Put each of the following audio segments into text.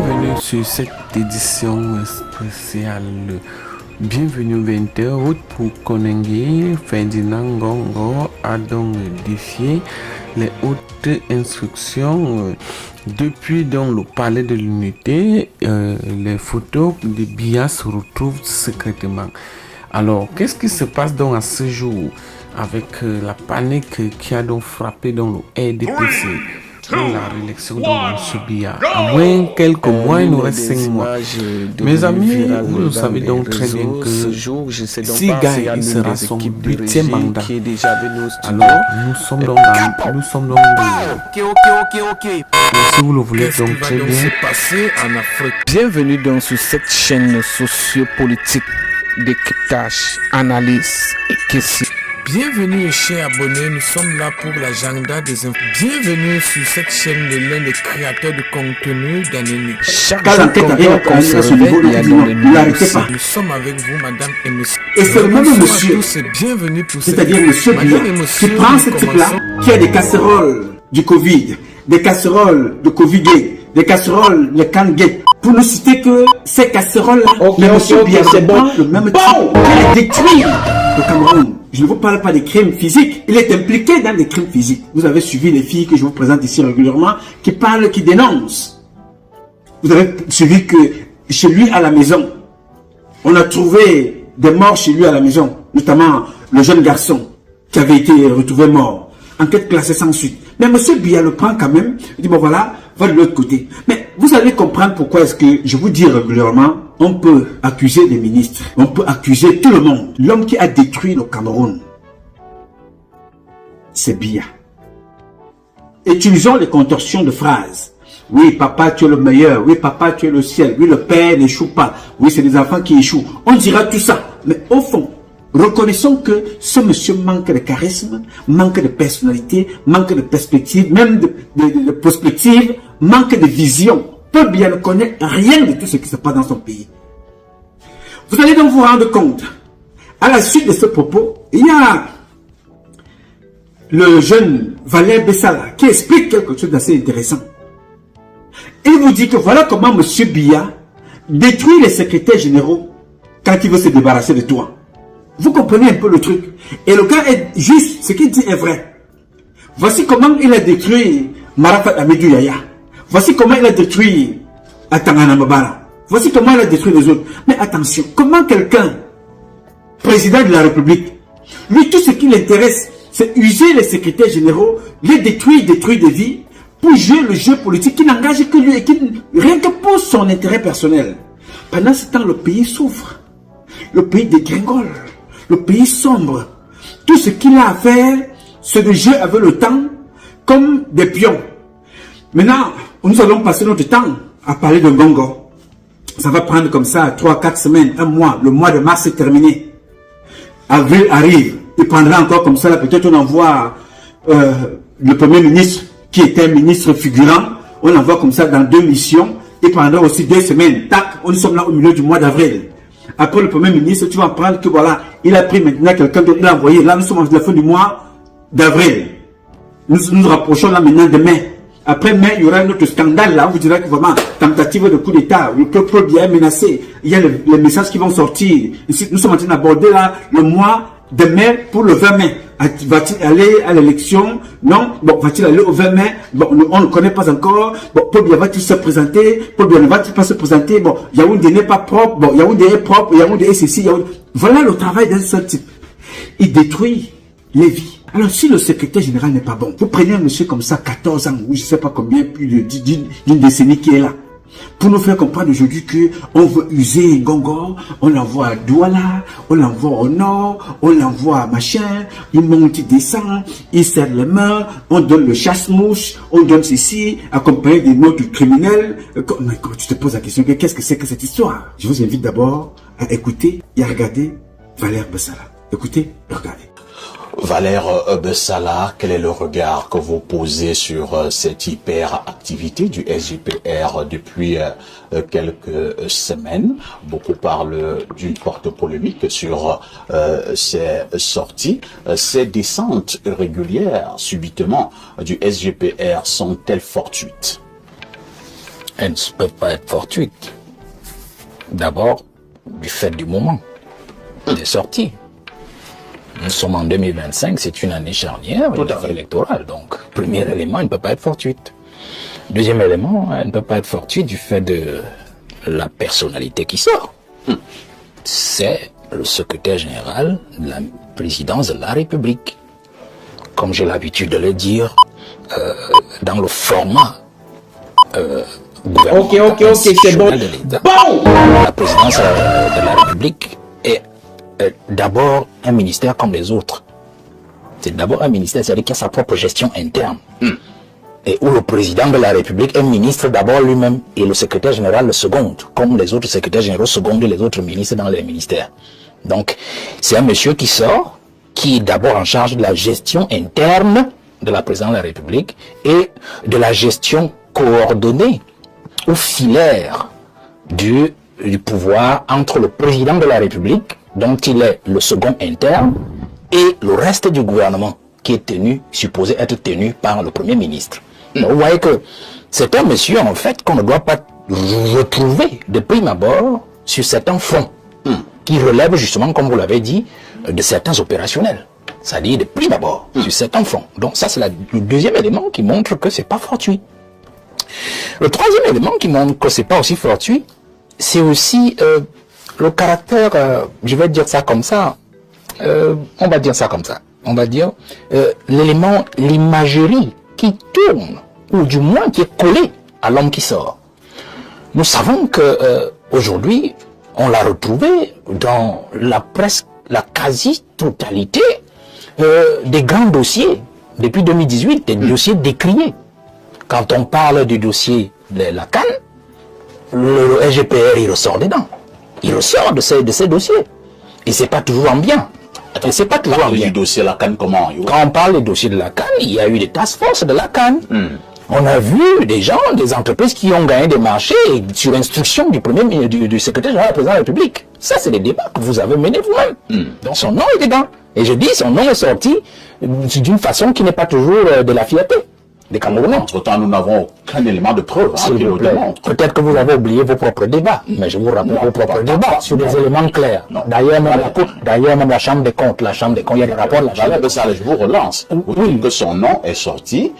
Bienvenue sur cette édition spéciale. Bienvenue au 20h, route pour Konengue. Ferdinand Ngongo a donc défié les hautes instructions. Depuis donc le palais de l'unité, les photos de Biya se retrouvent secrètement. Alors, qu'est-ce qui se passe donc à ce jour avec la panique qui a donc frappé dans le RDPC pour la réélection de M. Biya? À moins quelques mois, il nous reste 5 mois. Mes amis, vous le savez donc très bien que si gagne, il sera son 8e mandat. Alors, nous sommes donc si vous le voulez donc très bien. Bienvenue donc sur cette chaîne sociopolitique décryptage, analyse et questions. Bienvenue chers abonnés, nous sommes là pour l'agenda des infos. Bienvenue sur cette chaîne de l'un des créateurs de contenu d'Anémie. Chaque jour qu'on se réveille, il y a dans les nouvelles. Nous sommes avec vous, madame et monsieur. Et c'est le même monsieur, bienvenue pour c'est-à-dire monsieur Biya, qui prend ce type-là, qui a des casseroles du Covid, des casseroles de Covid, des casseroles de Kangé. Pour ne citer que ces casseroles-là, mais monsieur Biya, c'est bon, le même type qui a détruit le Cameroun. Je ne vous parle pas des crimes physiques. Il est impliqué dans des crimes physiques. Vous avez suivi les filles que je vous présente ici régulièrement, qui parlent, qui dénoncent. Vous avez suivi que chez lui à la maison, on a trouvé des morts chez lui à la maison, notamment le jeune garçon qui avait été retrouvé mort. Enquête classée sans suite. Mais M. Biya le prend quand même. Il dit, bon voilà, va de l'autre côté. Mais vous allez comprendre pourquoi est-ce que je vous dis régulièrement, on peut accuser des ministres, on peut accuser tout le monde. L'homme qui a détruit le Cameroun, c'est Biya. Utilisons les contorsions de phrases. Oui, papa, tu es le meilleur. Oui, papa, tu es le ciel. Oui, le père n'échoue pas. Oui, c'est les enfants qui échouent. On dira tout ça. Mais au fond, reconnaissons que ce monsieur manque de charisme, manque de personnalité, manque de perspective, même de prospective, manque de vision. Peu bien ne connaît rien de tout ce qui se passe dans son pays. Vous allez donc vous rendre compte, à la suite de ce propos, il y a le jeune Valère Bessala qui explique quelque chose d'assez intéressant. Il vous dit que voilà comment M. Biya détruit les secrétaires généraux quand il veut se débarrasser de toi. Vous comprenez un peu le truc. Et le gars est juste, ce qu'il dit est vrai. Voici comment il a détruit Marafat Amidou Yaya. Voici comment il a détruit Atangana Mabara. Voici comment il a détruit les autres. Mais attention, comment quelqu'un, président de la République, lui tout ce qui l'intéresse, c'est user les secrétaires généraux, les détruire des vies, pour jouer le jeu politique qui n'engage que lui et qui, rien que pour son intérêt personnel. Pendant ce temps, le pays souffre. Le pays dégringole. Le pays sombre. Tout ce qu'il a à faire, c'est de jouer avec le temps comme des pions. Maintenant, nous allons passer notre temps à parler de Ngongo. Ça va prendre comme ça 3-4 semaines, un mois. Le mois de mars est terminé. Avril arrive. Il prendra encore comme ça. Peut-être on envoie le Premier ministre, qui était un ministre figurant. On l'envoie comme ça dans 2 missions. Il prendra aussi 2 semaines. Tac, on sommes là au milieu du mois d'avril. Après le Premier ministre, tu vas prendre que voilà, il a pris maintenant quelqu'un d'autre, il l'a envoyé. Là, nous sommes à la fin du mois d'avril. Nous nous rapprochons là maintenant de mai. Après mai, il y aura un autre scandale là. On vous dira que vraiment, tentative de coup d'État, le peuple bien menacé. Il y a les messages qui vont sortir. Ici, nous sommes en train d'aborder là le mois de mai pour le 20 mai. Va-t-il aller à l'élection? Non. Bon, va-t-il aller au 20 mai? Bon, on ne connaît pas encore. Bon, Paul Biya va-t-il se présenter? Paul Biya ne va-t-il pas se présenter? Bon, Yaoundé n'est pas propre. Bon, Yaoundé est propre. Yaoundé est ceci. Yaoundé... Voilà le travail d'un seul type. Il détruit les vies. Alors, si le secrétaire général n'est pas bon, vous prenez un monsieur comme ça, 14 ans, ou je ne sais pas combien, plus d'une décennie qui est là, pour nous faire comprendre aujourd'hui qu'on veut user Ngongo, on l'envoie à Douala, on l'envoie au nord, on l'envoie à machin, il monte, il descend, il serre les mains, on donne le chasse-mouche, on donne ceci, accompagné des notes criminels. Quand tu te poses la question, qu'est-ce que c'est que cette histoire? Je vous invite d'abord à écouter et à regarder Valère Bessala. Écoutez et regardez. Valère Bessala, quel est le regard que vous posez sur cette hyperactivité du SJPR depuis quelques semaines? Beaucoup parlent d'une forte polémique sur ces sorties. Ces descentes régulières, subitement, du SJPR sont-elles fortuites? elles ne peuvent pas être fortuites. D'abord, du fait du moment des sorties. Nous sommes en 2025, c'est une année charnière électorale. Donc, premier élément, elle ne peut pas être fortuite. Deuxième élément, elle ne peut pas être fortuite du fait de la personnalité qui sort. C'est le secrétaire général de la présidence de la République. Comme j'ai l'habitude de le dire, dans le format Ok, c'est bon. de l'État, la présidence de la République est d'abord un ministère comme les autres. C'est d'abord un ministère, c'est-à-dire qui a sa propre gestion interne. Et où le président de la République est ministre d'abord lui-même et le secrétaire général le seconde, comme les autres secrétaires généraux secondent les autres ministres dans les ministères. Donc, c'est un monsieur qui sort, qui est d'abord en charge de la gestion interne de la présidence de la République et de la gestion coordonnée ou filaire du pouvoir entre le président de la République, dont il est le second interne, et le reste du gouvernement, qui est supposé être tenu par le Premier ministre. Donc, vous voyez que c'est un monsieur, en fait, qu'on ne doit pas retrouver de prime abord sur certains fronts, qui relèvent justement, comme vous l'avez dit, de certains opérationnels. C'est-à-dire de prime abord, sur certains fronts. Donc ça, c'est le deuxième élément qui montre que c'est pas fortuit. Le troisième élément qui montre que c'est pas aussi fortuit, c'est aussi le caractère, je vais dire ça comme ça, on va dire ça comme ça, on va dire l'élément, l'imagerie qui tourne, ou du moins qui est collée à l'homme qui sort. Nous savons que aujourd'hui, on l'a retrouvé dans la quasi-totalité des grands dossiers, depuis 2018, des dossiers décriés. Quand on parle du dossier de la CAN, le SGPR, il ressort dedans. Il ressort de ces dossiers. Et c'est pas toujours en bien. Et c'est pas toujours en bien. Du dossier de la CAN, comment? Quand on parle des dossiers de la CAN, il y a eu des task force de la CAN. On a vu des gens, des entreprises qui ont gagné des marchés sur instruction du secrétaire général de la présidence de la République. Ça, c'est des débats que vous avez menés vous-même. Donc son nom est dedans. Et je dis, son nom est sorti d'une façon qui n'est pas toujours de la fierté des Camerounais. Entre-temps, nous n'avons aucun élément de preuve qui le démontre. Peut-être que vous avez oublié vos propres débats, mais je vous rappelle vos propres débats sur des éléments clairs. D'ailleurs, même la Chambre des comptes, il y a des rapports de la Chambre des comptes. Je vous relance. Vous dites que son nom est sorti,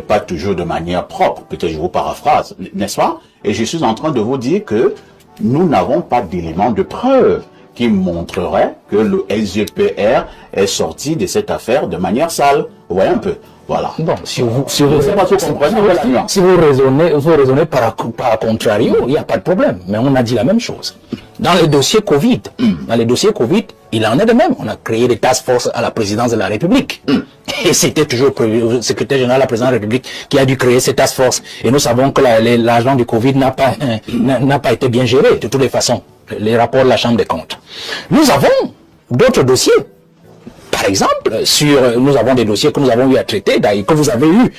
pas toujours de manière propre, peut-être je vous paraphrase, n'est-ce pas? Et je suis en train de vous dire que nous n'avons pas d'éléments de preuve qui montreraient que le SGPR est sorti de cette affaire de manière sale. Vous voyez un peu? Voilà. Bon, si vous raisonnez par contrario, il n'y a pas de problème. Mais on a dit la même chose. Dans les dossiers Covid, il en est de même. On a créé des task force à la présidence de la République. Et c'était toujours le secrétaire général de la présidence de la République qui a dû créer ces task force. Et nous savons que l'argent du Covid n'a pas été bien géré de toutes les façons. Les rapports de la Chambre des comptes. Nous avons d'autres dossiers. Par exemple, nous avons des dossiers que nous avons eu à traiter, que vous avez eu,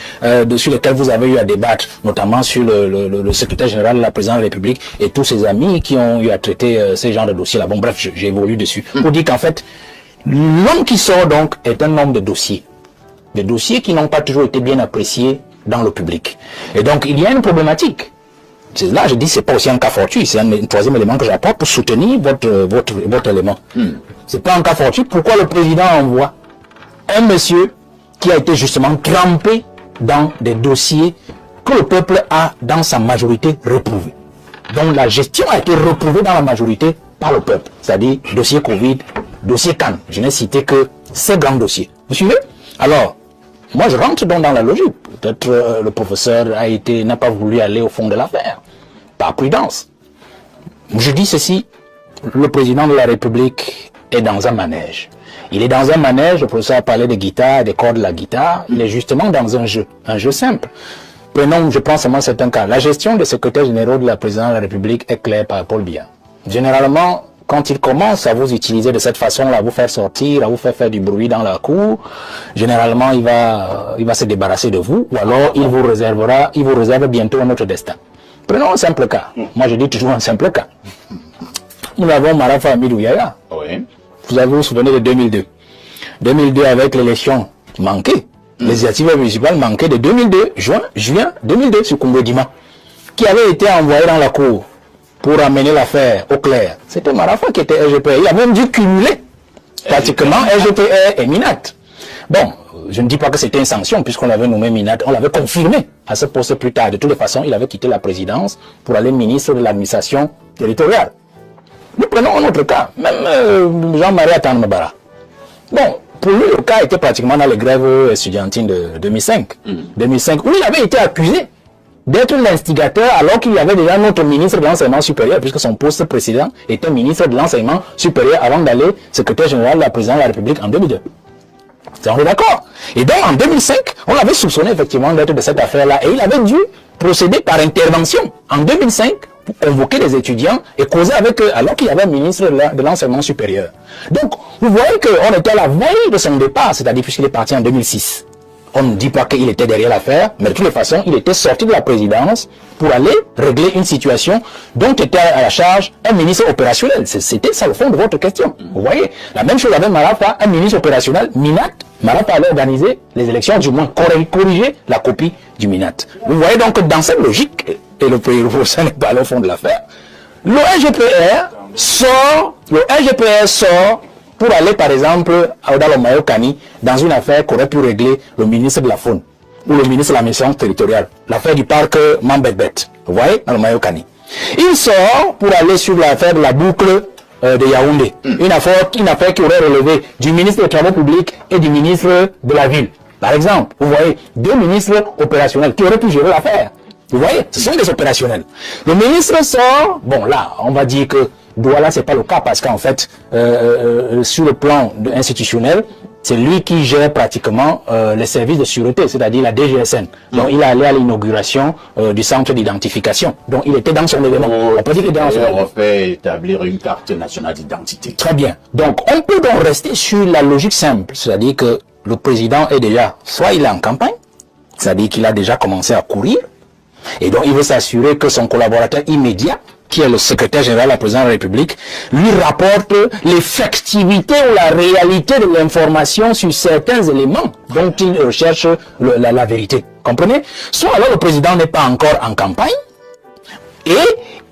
sur lesquels vous avez eu à débattre, notamment sur le secrétaire général de la présidence de la République et tous ses amis qui ont eu à traiter ces genres de dossiers-là. Bon, bref, j'ai évolué dessus. Pour dire qu'en fait, l'homme qui sort donc est un homme de dossiers. Des dossiers qui n'ont pas toujours été bien appréciés dans le public. Et donc, il y a une problématique. Là, je dis, c'est pas aussi un cas fortuit, c'est un troisième élément que j'apporte pour soutenir votre élément. C'est pas un cas fortuit. Pourquoi le président envoie un monsieur qui a été justement trempé dans des dossiers que le peuple a, dans sa majorité, reprouvé. Donc la gestion a été reprouvée dans la majorité par le peuple. C'est-à-dire dossier Covid, dossier CAN. Je n'ai cité que ces grands dossiers. Vous suivez? Alors, moi je rentre donc dans la logique. Peut-être le professeur n'a pas voulu aller au fond de l'affaire. Par prudence. Je dis ceci, le président de la République est dans un manège. Il est dans un manège, le professeur a parlé de guitare, des cordes de la guitare, il est justement dans un jeu simple. Prenons, je pense seulement certains cas. La gestion des secrétaires généraux de la présidence de la République est claire par Paul Biya. Généralement, quand il commence à vous utiliser de cette façon-là, à vous faire sortir, à vous faire du bruit dans la cour, généralement il va se débarrasser de vous, ou alors il vous réserve bientôt un autre destin. Prenons un simple cas. Moi je dis toujours un simple cas. Nous avons Marafa Amidou Yaya. Oui. Vous vous souvenez de 2002. 2002 avec l'élection manquée. Les initiatives municipales manquées de 2002, juin 2002 sur Congo Dima. qui avait été envoyé dans la cour pour amener l'affaire au clair, c'était Marafa qui était SGPR. Il a même dû cumuler pratiquement SGPR et Minat. Bon, je ne dis pas que c'était une sanction puisqu'on l'avait nommé Minat, on l'avait confirmé à ce poste plus tard. De toutes les façons, il avait quitté la présidence pour aller ministre de l'administration territoriale. Nous prenons un autre cas, même Jean-Marie Atanmabara. Bon, pour lui, le cas était pratiquement dans les grèves estudiantines de 2005. 2005, où il avait été accusé d'être l'instigateur alors qu'il y avait déjà notre ministre de l'enseignement supérieur, puisque son poste précédent était ministre de l'enseignement supérieur avant d'aller secrétaire général de la présidence de la République en 2002. On est d'accord. Et donc en 2005, on l'avait soupçonné effectivement d'être de cette affaire-là et il avait dû procéder par intervention en 2005 pour convoquer les étudiants et causer avec eux alors qu'il y avait un ministre de l'enseignement supérieur. Donc vous voyez qu'on était à la veille de son départ, c'est-à-dire puisqu'il est parti en 2006. On ne dit pas qu'il était derrière l'affaire, mais de toutes les façons, il était sorti de la présidence pour aller régler une situation dont était à la charge un ministre opérationnel. C'était ça le fond de votre question. Vous voyez, la même chose avec Marafa, un ministre opérationnel, Minat. Marafa allait organiser les élections, du moins corriger la copie du Minat. Vous voyez donc que dans cette logique, et le procès n'est pas le fond de l'affaire, le SGPR sort pour aller, par exemple, à Odalo Mayokani, dans une affaire qu'aurait pu régler le ministre de la Faune, ou le ministre de l'administration territoriale, l'affaire du parc Mambetbet, vous voyez, dans le Mayokani. Il sort pour aller sur l'affaire de la boucle de Yaoundé, une affaire qui aurait relevé du ministre des Travaux publics et du ministre de la Ville. Par exemple, vous voyez, deux ministres opérationnels qui auraient pu gérer l'affaire. Vous voyez, ce sont des opérationnels. Le ministre sort, bon là, on va dire que Douala, c'est pas le cas parce qu'en fait, sur le plan institutionnel, c'est lui qui gère pratiquement les services de sûreté, c'est-à-dire la DGSN. Donc il est allé à l'inauguration du centre d'identification. Donc il était dans son événement. On peut dire qu'il était dans son événement. On fait établir une carte nationale d'identité. Très bien. Donc on peut donc rester sur la logique simple, c'est-à-dire que le président est déjà, soit il est en campagne, c'est-à-dire qu'il a déjà commencé à courir, et donc il veut s'assurer que son collaborateur immédiat, qui est le secrétaire général de la présidence de la République, lui rapporte l'effectivité ou la réalité de l'information sur certains éléments dont il recherche la vérité. Comprenez? Soit alors le président n'est pas encore en campagne, et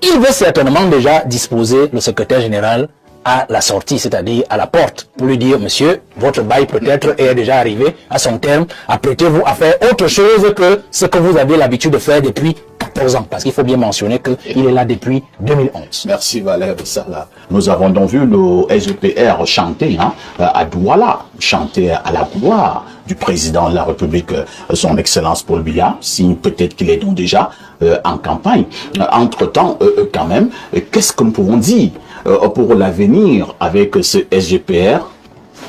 il veut certainement déjà disposer le secrétaire général à la sortie, c'est-à-dire à la porte, pour lui dire, monsieur, votre bail peut-être est déjà arrivé à son terme, apprêtez-vous à faire autre chose que ce que vous avez l'habitude de faire depuis 14 ans, parce qu'il faut bien mentionner qu'il est là depuis 2011. Merci Valère Bessala. Nous avons donc vu le SGPR chanter à Douala, chanter à la gloire du président de la République, son Excellence Paul Biya, signe peut-être qu'il est donc déjà en campagne. Entre-temps, quand même, qu'est-ce que nous pouvons dire pour l'avenir avec ce SGPR,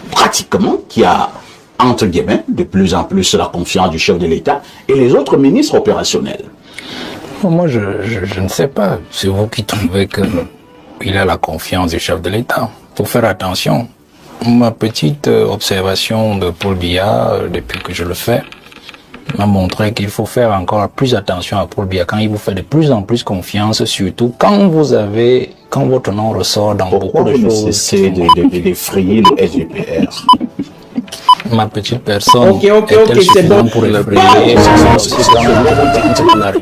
pratiquement, qui a, entre guillemets, de plus en plus la confiance du chef de l'État et les autres ministres opérationnels? Moi, je ne sais pas. C'est vous qui trouvez qu'il a la confiance du chef de l'État. Il faut faire attention. Ma petite observation de Paul Biya, depuis que je le fais, m'a montré qu'il faut faire encore plus attention à Paul Biya quand il vous fait de plus en plus confiance, surtout quand votre nom ressort dans beaucoup de choses. Pourquoi vous ne cessez d'effrayer le SGPR? Ma petite personne Ok, c'est bon. Pour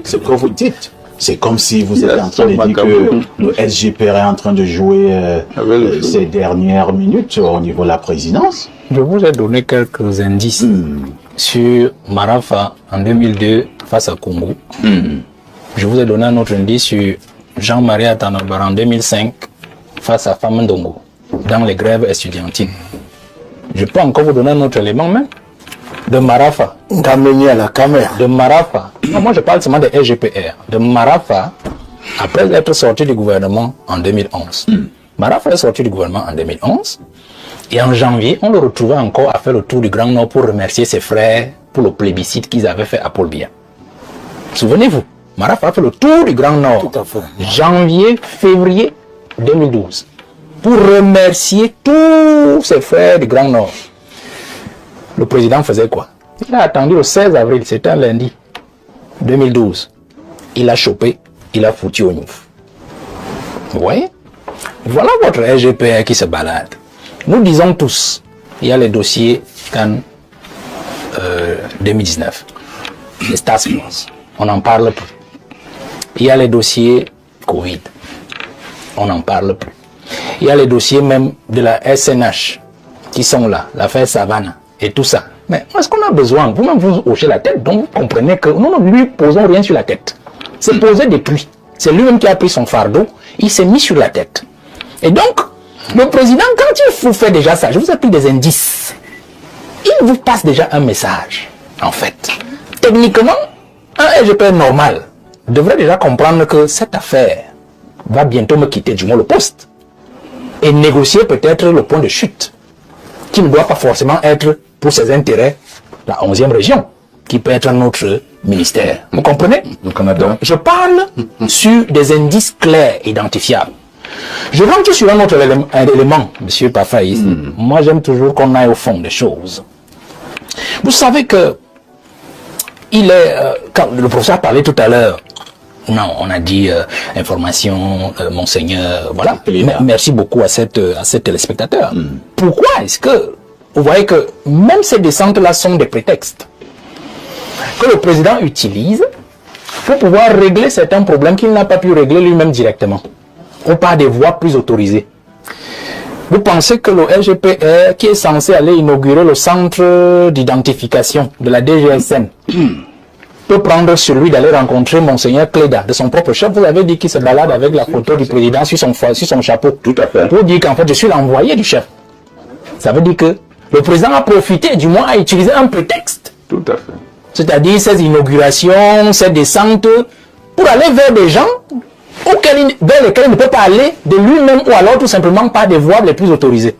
ce que vous dites. C'est comme si vous êtes en train de dire que le SGPR est en train de jouer ces dernières minutes au niveau de la présidence. Je vous ai donné quelques indices sur Marafa en 2002 face à Congo. Je vous ai donné un autre indice sur Jean-Marie Atanmabara en 2005 face à Famandongo dans les grèves estudiantines. Je peux encore vous donner un autre élément même de Marafa. D'amener à la caméra. De Marafa. Non, moi je parle seulement de SGPR. De Marafa, après être sorti du gouvernement en 2011. Marafa est sorti du gouvernement en 2011. Et en janvier, on le retrouvait encore à faire le tour du Grand Nord pour remercier ses frères pour le plébiscite qu'ils avaient fait à Paul Biya. Souvenez-vous, Marafa a fait le tour du Grand Nord. Tout à fait. Janvier, février 2012. Pour remercier tous ses frères du Grand Nord. Le président faisait quoi? Il a attendu le 16 avril, c'était un lundi 2012. Il a chopé, il a foutu au Niouf. Vous voyez? Voilà votre SGPR qui se balade. Nous disons tous, il y a les dossiers CAN 2019, les Task Force. On n'en parle plus. il y a les dossiers Covid. On n'en parle plus. Il y a les dossiers même de la SNH qui sont là, l'affaire Savannah et tout ça. Mais est-ce qu'on a besoin? Vous-même vous hochez la tête, donc vous comprenez que nous ne lui posons rien sur la tête. C'est posé des pluies. C'est lui-même qui a pris son fardeau, il s'est mis sur la tête. Et donc, le président, quand il vous fait déjà ça, je vous ai pris des indices, il vous passe déjà un message, en fait. Techniquement, un SGP normal devrait déjà comprendre que cette affaire va bientôt me quitter, du moins le poste, et négocier peut-être le point de chute, qui ne doit pas forcément être pour ses intérêts la 11e région, qui peut être notre ministère. Vous comprenez? Donc, je parle sur des indices clairs, identifiables. Je rentre sur un autre élément, M. Pafaïs. Moi, j'aime toujours qu'on aille au fond des choses. Vous savez que quand le professeur parlait tout à l'heure, non, on a dit information, monseigneur, voilà. Merci beaucoup à cette téléspectateur. Pourquoi est-ce que vous voyez que même ces descentes-là sont des prétextes que le président utilise pour pouvoir régler certains problèmes qu'il n'a pas pu régler lui-même directement, ou par des voies plus autorisées. Vous pensez que le SGPR, qui est censé aller inaugurer le centre d'identification de la DGSN, peut prendre celui d'aller rencontrer Monseigneur Cléda, de son propre chef? Vous avez dit qu'il se balade avec la photo du président sur son chapeau. Tout à fait. Pour dire qu'en fait, je suis l'envoyé du chef. Ça veut dire que le président a profité, du moins a utilisé un prétexte. Tout à fait. C'est-à-dire ces inaugurations, ces descentes, pour aller vers des gens vers lesquels il ne peut pas aller de lui-même ou alors tout simplement par des voies les plus autorisées.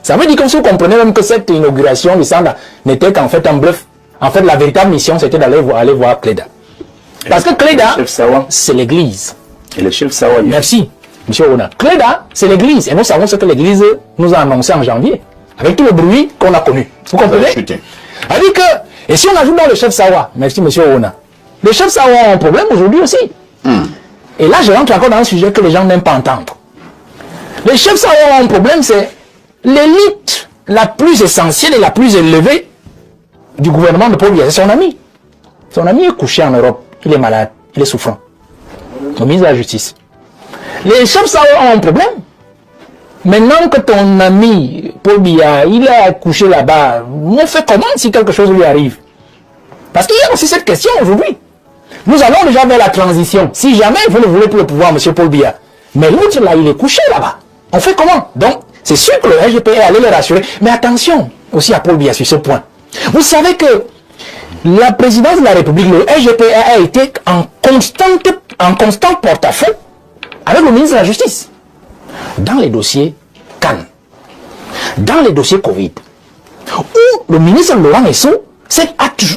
Ça veut dire que vous comprenez même que cette inauguration du centre n'était qu'en fait un bluff. En fait, la véritable mission, c'était d'aller voir Cléda. Parce que Cléda, c'est l'église. Et le chef Sawa. Merci, M. Ona. Cléda, c'est l'église. Et nous savons ce que l'église nous a annoncé en janvier. Avec tout le bruit qu'on a connu. Vous comprenez? C'est-à-dire que, et si on ajoute dans le chef Sawa, merci M. Ona, le chef Sawa a un problème aujourd'hui aussi. Et là, je rentre encore dans un sujet que les gens n'aiment pas entendre. Le chef Sawa a un problème, c'est l'élite la plus essentielle et la plus élevée du gouvernement de Paul Biya. C'est son ami. Son ami est couché en Europe. Il est malade. Il est souffrant. Le ministre de la Justice. Les chefs Sawa ont un problème. Maintenant que ton ami Paul Biya, il est accouché là-bas, on fait comment si quelque chose lui arrive? Parce qu'il y a aussi cette question aujourd'hui. Nous allons déjà vers la transition. Si jamais vous ne voulez plus le pouvoir, M. Paul Biya, mais l'autre là, il est couché là-bas. On fait comment? Donc, c'est sûr que le SGPR allait le rassurer. Mais attention aussi à Paul Biya sur ce point. Vous savez que la présidence de la République, le SGPR a été en constant porte-à-faux avec le ministre de la Justice. Dans les dossiers Cannes, dans les dossiers Covid, où le ministre Laurent Esso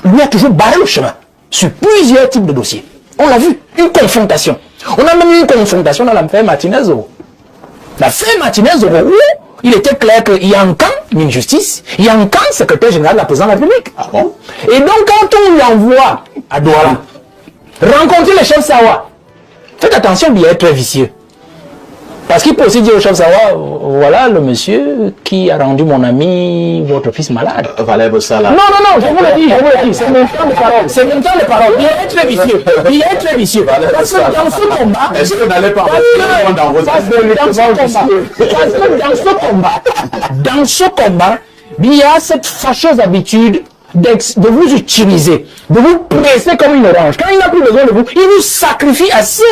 lui a toujours barré le chemin sur plusieurs types de dossiers. On l'a vu, une confrontation. On a même eu une confrontation dans l'affaire Martinez-Zoro. L'affaire Martinez-Zoro, où il était clair qu'il y a un camp ministre de Justice, il y a un camp secrétaire général de la présidence de la République. Ah bon? Et donc, quand on l'envoie à Douala, rencontrer le chef Sawa, faites attention, il est très vicieux. Parce qu'il peut aussi dire au chef Sawa, voilà le monsieur qui a rendu mon ami, votre fils malade. Valère Bossala. Non, je vous le dis, c'est mon temps de parole. C'est mon temps de parole. Il est très vicieux. Parce que dans ce combat, est-ce que vous n'allez pas dans vos dans ce combat, il y a cette fâcheuse habitude de vous utiliser, de vous presser comme une orange. Quand il n'a plus besoin de vous, il vous sacrifie à ceux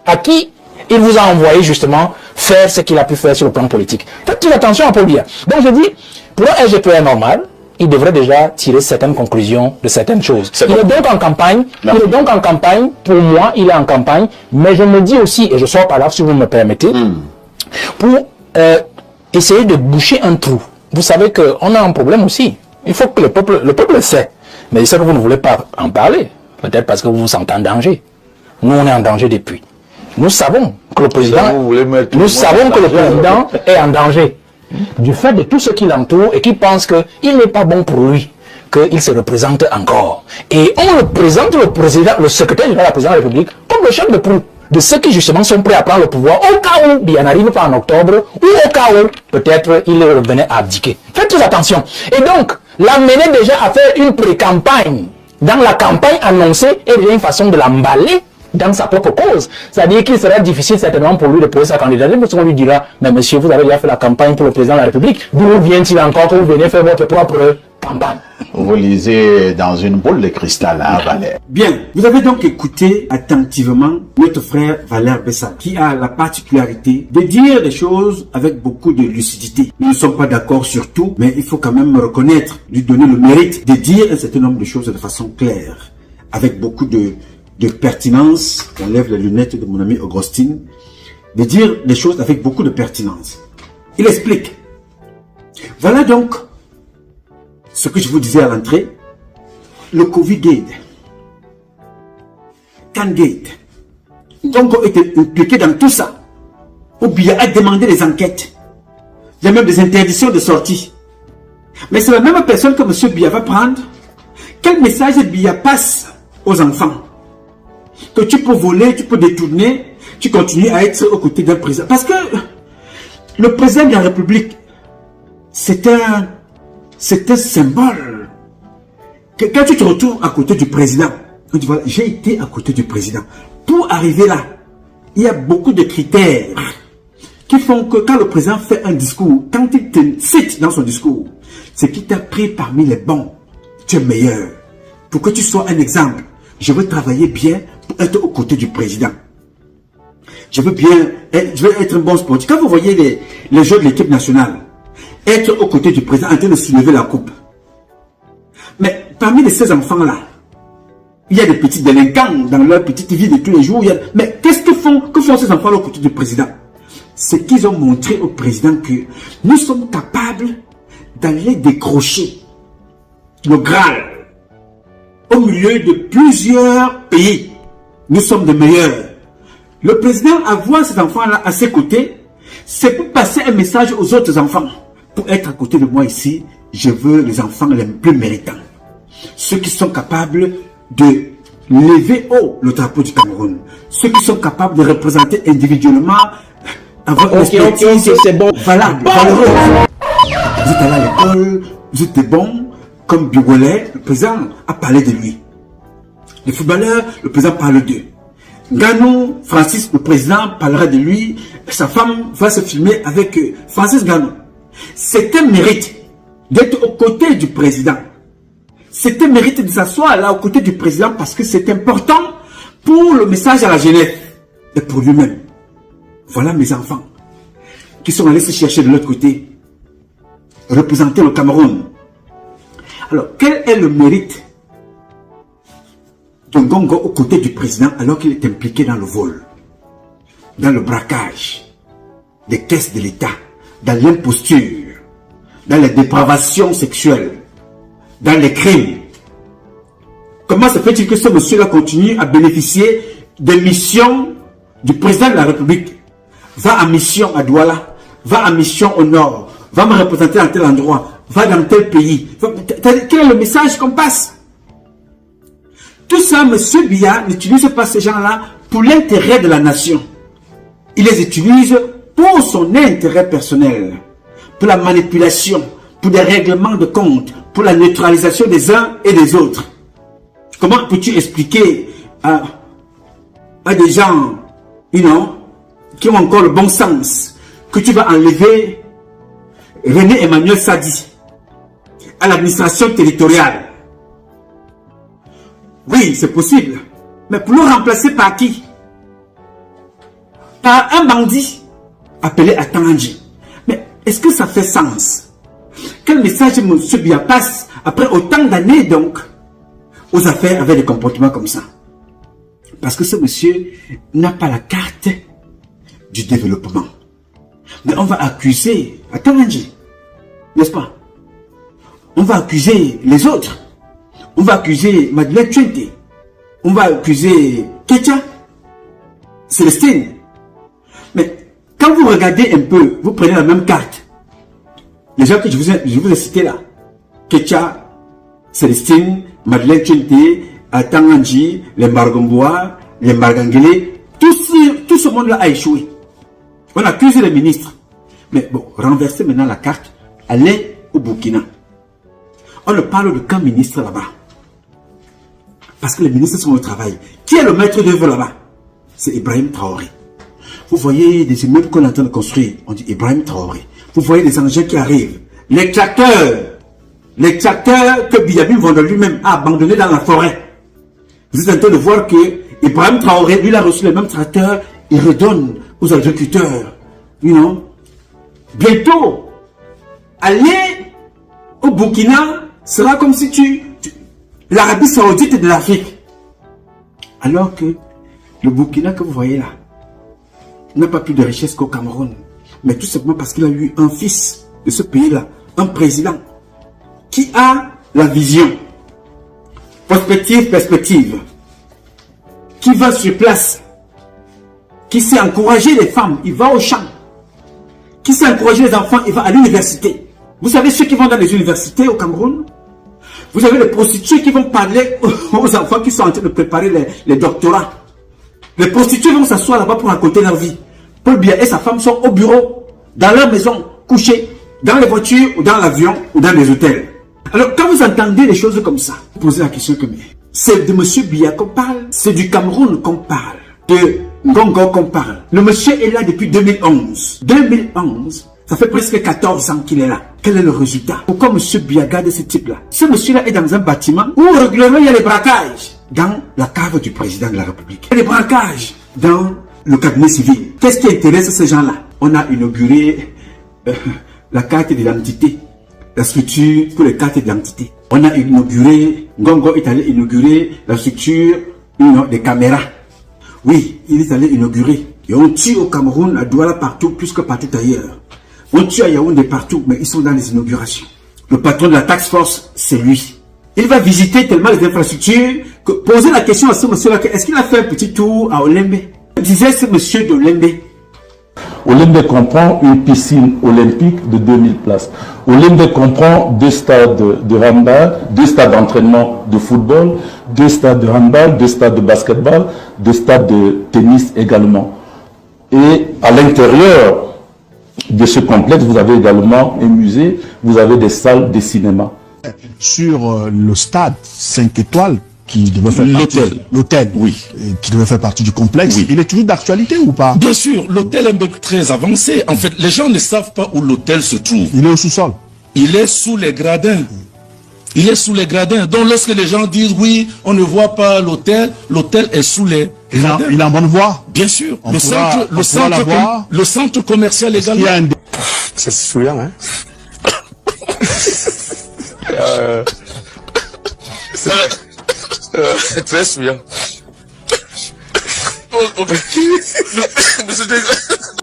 à qui il vous a envoyé justement faire ce qu'il a pu faire sur le plan politique. Faites attention à Paul Biya. Donc je dis, pour un SGPR normal, il devrait déjà tirer certaines conclusions de certaines choses. Il est donc en campagne. Pour moi, il est en campagne. Mais je me dis aussi, et je sors par là si vous me permettez, pour essayer de boucher un trou. Vous savez qu'on a un problème aussi. Il faut que le peuple le sait. Mais je sais que vous ne voulez pas en parler. Peut-être parce que vous vous sentez en danger. Nous, on est en danger depuis. Nous savons que le président est en danger du fait de tout ce qui l'entoure et qui pense qu'il n'est pas bon pour lui, qu'il se représente encore. Et on le présente le secrétaire général de la présidence de la République comme le chef de proue de ceux qui justement sont prêts à prendre le pouvoir au cas où il n'arrive pas en octobre ou au cas où peut-être il revenait à abdiquer. Faites très attention. Et donc, l'amener déjà à faire une pré-campagne dans la campagne annoncée est déjà une façon de l'emballer dans sa propre cause. C'est-à-dire qu'il sera difficile certainement pour lui de poser sa candidature parce qu'on lui dira, mais monsieur, vous avez déjà fait la campagne pour le président de la République. D'où vient-il encore que vous venez faire votre propre campagne? Vous lisez dans une boule de cristal, hein, Valère. Bien, vous avez donc écouté attentivement notre frère Valère Bessala, qui a la particularité de dire des choses avec beaucoup de lucidité. Nous ne sommes pas d'accord sur tout, mais il faut quand même reconnaître, lui donner le mérite de dire un certain nombre de choses de façon claire, avec beaucoup de pertinence. On lève les lunettes de mon ami Augustine, de dire des choses avec beaucoup de pertinence. Il explique. Voilà donc ce que je vous disais à l'entrée, le Covid-Gate, Can-Gate, donc on était impliqué dans tout ça. Ou bien a demandé des enquêtes. Il y a même des interdictions de sortie. Mais c'est la même personne que M. Biya va prendre. Quel message Biya passe aux enfants? Que tu peux voler, tu peux détourner, tu continues à être aux côtés d'un président. Parce que le président de la République, c'est un symbole. Quand tu te retrouves à côté du président, tu dis voilà, j'ai été à côté du président. Pour arriver là, il y a beaucoup de critères qui font que quand le président fait un discours, quand il te cite dans son discours, c'est qu'il t'a pris parmi les bons. Tu es meilleur. Pour que tu sois un exemple, je veux travailler bien pour être aux côtés du président. Je veux être un bon sportif. Quand vous voyez les jeux de l'équipe nationale, être aux côtés du président en train de soulever la coupe. Mais parmi ces enfants-là, il y a des petits délinquants dans leur petite vie de tous les jours. Mais qu'est-ce que font ces enfants-là aux côtés du président? C'est qu'ils ont montré au président que nous sommes capables d'aller décrocher le Graal au milieu de plusieurs pays. Nous sommes les meilleurs. Le président, avoir ces enfants-là à ses côtés, c'est pour passer un message aux autres enfants. Pour être à côté de moi ici, je veux les enfants les plus méritants. Ceux qui sont capables de lever haut le drapeau du Cameroun. Ceux qui sont capables de représenter individuellement avec expertise. C'est bon. Voilà, valeureux. Vous êtes allé à l'école, vous êtes bon, comme Bigolet, le président a parlé de lui. Les footballeurs, le président parle d'eux. Ganou, Francis, le président parlera de lui. Sa femme va se filmer avec Francis Ganou. C'est un mérite d'être aux côtés du président. C'est un mérite de s'asseoir là aux côtés du président parce que c'est important pour le message à la jeunesse et pour lui-même. Voilà mes enfants qui sont allés se chercher de l'autre côté, représenter le Cameroun. Alors, quel est le mérite de Ngongo aux côtés du président alors qu'il est impliqué dans le vol, dans le braquage des caisses de l'État, dans l'imposture, dans les dépravations sexuelles, dans les crimes? Comment se fait-il que ce monsieur-là continue à bénéficier des missions du président de la République? Va en mission à Douala, va en mission au nord, va me représenter dans tel endroit, va dans tel pays. Quel est le message qu'on passe? Tout ça, monsieur Biya n'utilise pas ces gens-là pour l'intérêt de la nation. Il les utilise pour son intérêt personnel, pour la manipulation, pour des règlements de compte, pour la neutralisation des uns et des autres. Comment peux-tu expliquer à des gens, qui ont encore le bon sens, que tu vas enlever René Emmanuel Sadi à l'administration territoriale? Oui, c'est possible. Mais pour le remplacer par qui? Par un bandit appelé Atanganji. Mais est-ce que ça fait sens? Quel message M. Biya passe après autant d'années donc aux affaires avec des comportements comme ça? Parce que ce monsieur n'a pas la carte du développement. Mais on va accuser Atanganji, n'est-ce pas? On va accuser les autres. On va accuser Madeleine Tchente. On va accuser Ketia, Célestine. Mais quand vous regardez un peu, vous prenez la même carte. Les gens que je vous ai cités là, Ketia, Célestine, Madeleine Tchente, Atanganji, les Margombois, les Margangele, tout ce monde-là a échoué. On accuse les ministres. Mais bon, renversez maintenant la carte, allez au Burkina. On ne parle de qu'un ministre là-bas. Parce que les ministres sont au travail. Qui est le maître d'œuvre là-bas? c'est Ibrahim Traoré. Vous voyez des immeubles qu'on est en train de construire, on dit Ibrahim Traoré. Vous voyez des engins qui arrivent. Les tracteurs que Biyabi Vanda lui-même a abandonnés dans la forêt. Vous êtes en train de voir que Ibrahim Traoré, lui, il a reçu les mêmes tracteurs, il redonne aux agriculteurs. You know? Bientôt, aller au Burkina sera comme si l'Arabie Saoudite est de l'Afrique. Alors que le Burkina que vous voyez là n'a pas plus de richesse qu'au Cameroun. Mais tout simplement parce qu'il a eu un fils de ce pays-là, un président, qui a la vision, perspective, qui va sur place, qui sait encourager les femmes, il va au champ, qui sait encourager les enfants, il va à l'université. Vous savez ceux qui vont dans les universités au Cameroun? Vous avez les prostituées qui vont parler aux enfants qui sont en train de préparer les doctorats. Les prostituées vont s'asseoir là-bas pour raconter leur vie. Paul Biya et sa femme sont au bureau, dans leur maison, couchés, dans les voitures, ou dans l'avion, ou dans les hôtels. Alors, quand vous entendez des choses comme ça, vous posez la question que c'est de M. Biya qu'on parle, c'est du Cameroun qu'on parle, de Ngongo qu'on parle. Le monsieur est là depuis 2011. 2011, ça fait presque 14 ans qu'il est là. Quel est le résultat? Pourquoi M. Biya garde ce type-là? Ce monsieur-là est dans un bâtiment où régulièrement il y a les braquages. Dans la cave du président de la République. Il y a les braquages dans le cabinet civil. Qu'est-ce qui intéresse ces gens-là? On a inauguré la carte d'identité, la structure pour les cartes d'identité. On a inauguré, Ngongo est allé inaugurer la structure des caméras. Oui, il est allé inaugurer. Et on tue au Cameroun, à Douala partout, plus que partout ailleurs. On tue à Yaoundé partout, mais ils sont dans les inaugurations. Le patron de la task force, c'est lui. Il va visiter tellement les infrastructures que poser la question à ce monsieur-là, est-ce qu'il a fait un petit tour à Olembe? Disait ce monsieur d'Olembe. Olembe comprend une piscine olympique de 2000 places. Olembe comprend 2 stades de handball, 2 stades d'entraînement de football, 2 stades de handball, 2 stades de basketball, 2 stades de tennis également. Et à l'intérieur de ce complexe, vous avez également un musée, vous avez des salles de cinéma. Sur le stade 5 étoiles qui devait faire l'hôtel, oui, qui devait faire partie du complexe, oui. Il est toujours d'actualité ou pas? Bien sûr, l'hôtel est un peu très avancé. En fait, les gens ne savent pas où l'hôtel se trouve. Il est au sous-sol. Il est sous les gradins. Il est sous les gradins. Donc lorsque les gens disent oui, on ne voit pas l'hôtel, l'hôtel est sous les gradins. Il est en bonne voie? Bien sûr. Le centre commercial également. C'est souriant, hein? C'est très souriant.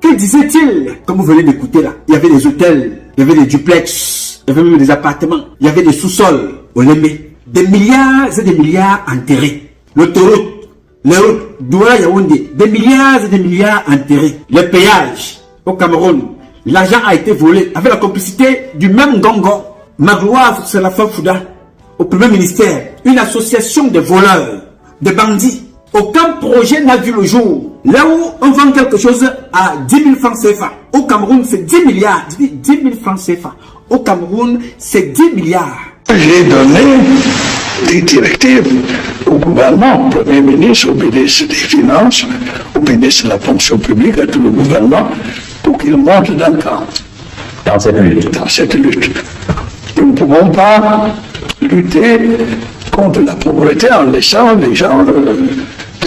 Que disait-il? Comme vous venez d'écouter là, il y avait des hôtels, il y avait des duplex, il y avait même des appartements, il y avait des sous-sols au Lemé. Des milliards et des milliards enterrés. L'autoroute, les routes, Douala Yaoundé, des milliards et des milliards enterrés. Les péages au Cameroun, l'argent a été volé avec la complicité du même Ngongo. Magloire, c'est la femme Fouda, au premier ministère, une association de voleurs, de bandits. Aucun projet n'a vu le jour. Là où on vend quelque chose à 10 000 francs CFA, au Cameroun c'est 10 milliards. 10 000 francs CFA. Au Cameroun c'est 10 milliards. J'ai donné des directives au gouvernement, au Premier ministre, au ministre des Finances, au ministre de la fonction publique, à tout le gouvernement, pour qu'ils montent dans cette lutte. Nous ne pouvons pas lutter contre la pauvreté en laissant les gens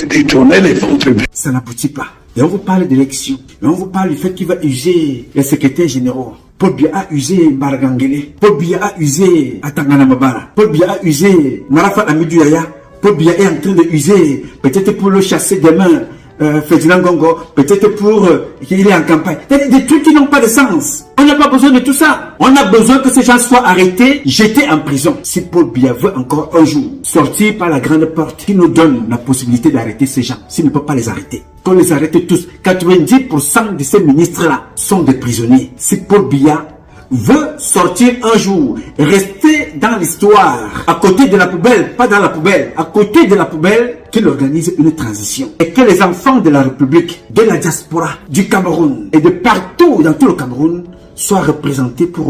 détourner les fonds publics. Ça n'aboutit pas. Et on vous parle d'élection. Et on vous parle du fait qu'il va user les secrétaires généraux. Paul Biya a usé Bargangele. Paul Biya a usé Atangana Mabara. Paul Biya a usé Marafa Amidou Yaya. Paul Biya est en train de user, peut-être pour le chasser demain, Ferdinand Ngongo, peut-être pour qu'il est en campagne. Des trucs qui n'ont pas de sens. On n'a pas besoin de tout ça. On a besoin que ces gens soient arrêtés, jetés en prison. Si Paul Biya veut encore un jour sortir par la grande porte qui nous donne la possibilité d'arrêter ces gens, s'il ne peut pas les arrêter, qu'on les arrête tous. 90% de ces ministres-là sont des prisonniers. Si Paul Biya veut sortir un jour, rester dans l'histoire, à côté de la poubelle, pas dans la poubelle, à côté de la poubelle, qu'il organise une transition. Et que les enfants de la République, de la diaspora, du Cameroun et de partout dans tout le Cameroun soient représentés pour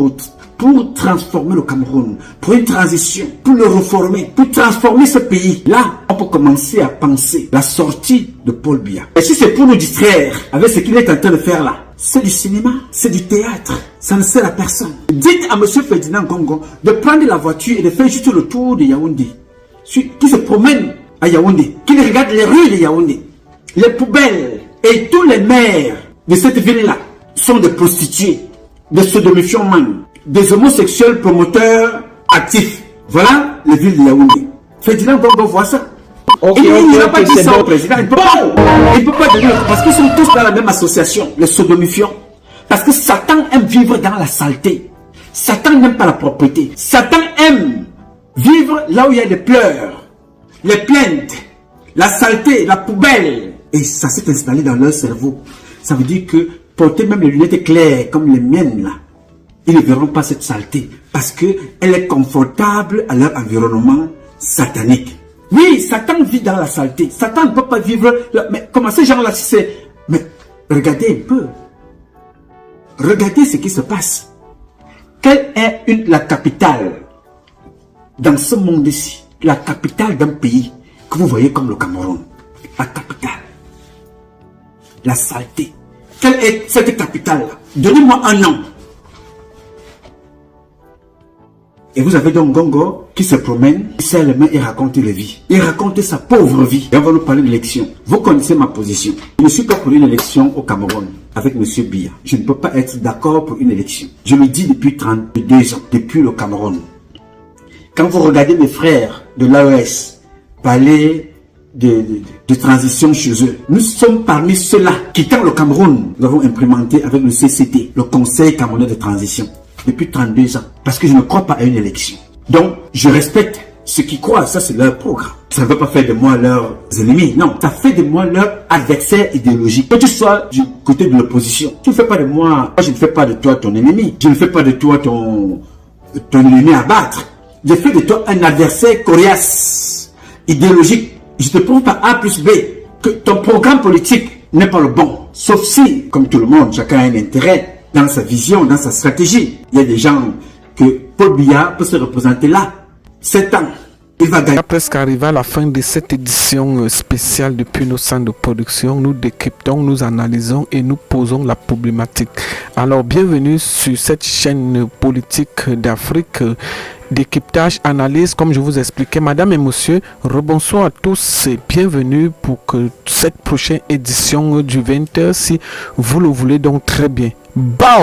pour transformer le Cameroun, pour une transition, pour le reformer, pour transformer ce pays. Là, on peut commencer à penser la sortie de Paul Biya. Et si c'est pour nous distraire avec ce qu'il est en train de faire là, c'est du cinéma, c'est du théâtre, ça ne sert à personne. Dites à M. Ferdinand Ngongo de prendre la voiture et de faire juste le tour de Yaoundé, qui se promène à Yaoundé, qui regarde les rues de Yaoundé, les poubelles, et tous les maires de cette ville-là sont des prostituées, des sodomophones, des homosexuels promoteurs actifs. Voilà les villes de Yaoundé. Ferdinand Ngongo voit ça. Il n'a pas dit ça au président. Il ne peut pas dire parce qu'ils sont tous dans la même association, les sodomifiants. Parce que Satan aime vivre dans la saleté. Satan n'aime pas la propreté. Satan aime vivre là où il y a des pleurs, les plaintes, la saleté, la poubelle. Et ça s'est installé dans leur cerveau. Ça veut dire que porter même les lunettes claires comme les miennes là, ils ne verront pas cette saleté parce qu'elle est confortable à leur environnement satanique. Oui, Satan vit dans la saleté. Satan ne peut pas vivre... Mais comment ces gens-là, si c'est... Mais regardez un peu. Regardez ce qui se passe. Quelle est la capitale dans ce monde-ci? La capitale d'un pays que vous voyez comme le Cameroun. La capitale. La saleté. Quelle est cette capitale-là? Donnez-moi un nom. Et vous avez donc Ngongo qui se promène, il serre les mains et raconte les vies. Il raconte sa pauvre vie. Et on va nous parler d'élection. Vous connaissez ma position. Je ne suis pas pour une élection au Cameroun avec M. Biya. Je ne peux pas être d'accord pour une élection. Je le dis depuis 32 ans, depuis le Cameroun. Quand vous regardez mes frères de l'AES parler de transition chez eux, nous sommes parmi ceux-là qui, quand le Cameroun, nous avons implémenté avec le CCT, le Conseil camerounais de transition, depuis 32 ans, parce que je ne crois pas à une élection. Donc, je respecte ceux qui croient, ça c'est leur programme. Ça ne veut pas faire de moi leurs ennemis, non, ça fait de moi leur adversaire idéologique. Que tu sois du côté de l'opposition, tu ne fais pas de moi, je ne fais pas de toi ton ennemi, je ne fais pas de toi ton ennemi à battre. Je fais de toi un adversaire coriace, idéologique. Je te prouve par A plus B que ton programme politique n'est pas le bon. Sauf si, comme tout le monde, chacun a un intérêt dans sa vision, dans sa stratégie. Il y a des gens que Paul Biya peut se représenter là. 7 ans, il va gagner. Presque arrivé à la fin de cette édition spéciale depuis nos centres de production. Nous décryptons, nous analysons et nous posons la problématique. Alors, bienvenue sur cette chaîne politique d'Afrique. Décryptage, analyse, comme je vous expliquais. Madame et monsieur, rebonsoir à tous et bienvenue pour que cette prochaine édition du 20h, si vous le voulez, donc très bien. Bao!